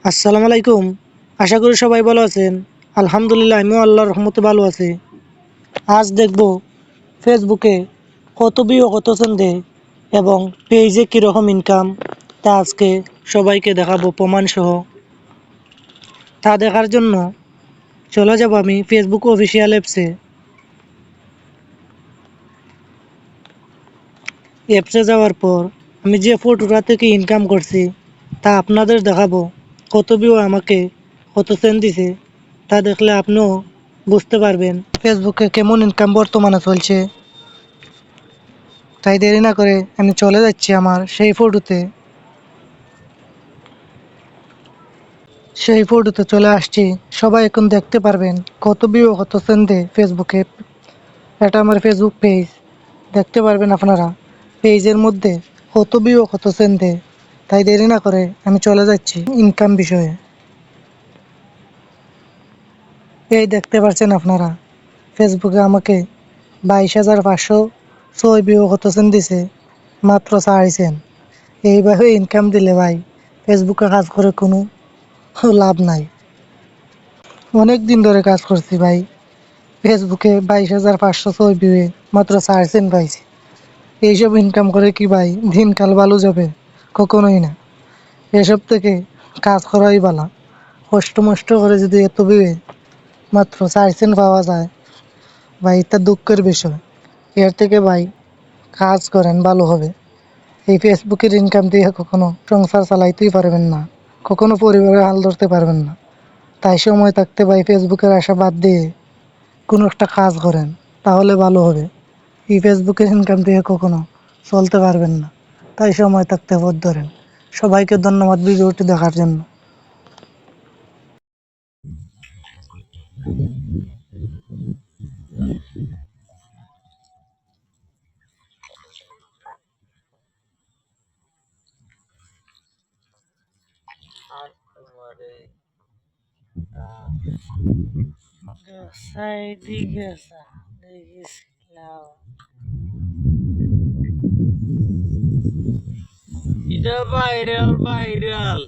আসসালামু আলাইকুম। আশা করি সবাই ভালো আছেন। আলহামদুলিল্লাহ আমিও আল্লাহর রহমতে ভালো আছি। আজ দেখব ফেসবুকে কত ভিউ কত সেন্ডে এবং পেজে কীরকম ইনকাম তা আজকে সবাইকে দেখাবো প্রমাণ সহ। তা দেখার জন্য চলে যাব আমি ফেসবুক অফিসিয়াল অ্যাপসে যাওয়ার পর আমি যে ফটোটা থেকে ইনকাম করছি তা আপনাদের দেখাবো। কত ভিউ আমাকে কত সেন্ড দিছে তা দেখলে আপনিও বুঝতে পারবেন ফেসবুকে কেমন ইনকাম বর্তমানে চলছে। তাই দেরি না করে আমি চলে যাচ্ছি আমার সেই ফটোতে চলে আসছি। সবাই এখন দেখতে পারবেন কত ভিউ কত সেন্ডে ফেসবুকে। এটা আমার ফেসবুক পেজ, দেখতে পারবেন আপনারা পেজের মধ্যে কত ভিউ কত সেন্ডে। তাই দেরি না করে আমি চলে যাচ্ছি ইনকাম বিষয়ে। এই দেখতে পাচ্ছেন আপনারা ফেসবুকে আমাকে 22,506 ভিউ কত সেন্ট দিছে, মাত্র 4 সেন্ট। এইভাবে ইনকাম দিলে ভাই ফেসবুকে কাজ করে কোনো লাভ নাই। অনেক দিন ধরে কাজ করছি ভাই, ফেসবুকে 22,506 ভিউয়ে মাত্র 4 সেন্ট পাইছি। এইসব ইনকাম করে কি ভাই দিনকাল ভালো যাবে? কখনোই না। এসব থেকে কাজ করাই ভালো। কষ্ট মষ্ট করে যদি এত ভিউয়ে মাত্র 4 সেন্ট পাওয়া যায়, ভাই এটা দুঃখের বিষয়। এর থেকে ভাই কাজ করেন, ভালো হবে। এই ফেসবুকের ইনকাম দিয়ে কখনো সংসার চালাইতেই পারবেন না, কখনো পরিবারের হাল ধরতে পারবেন না। তাই সময় থাকতে ভাই ফেসবুকের আশা বাদ দিয়ে কোনো একটা কাজ করেন, তাহলে ভালো হবে। এই ফেসবুকের ইনকাম দিয়ে কখনো চলতে পারবেন না। তাই সময় থাকতে পথ ধরেন। সবাইকে ধন্যবাদ ভিডিওটি দেখার জন্য। এটা ভাইরাল ভাইরাল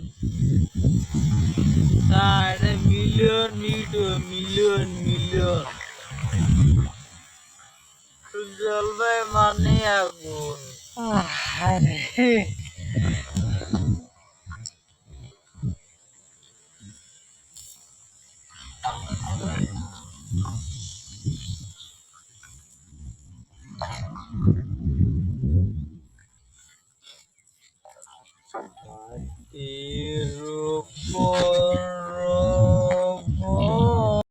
এটা মিলিয়ন ভিডিও মিলিয়ন মিলিয়ন জলবায়ু মানে আগুন। আরে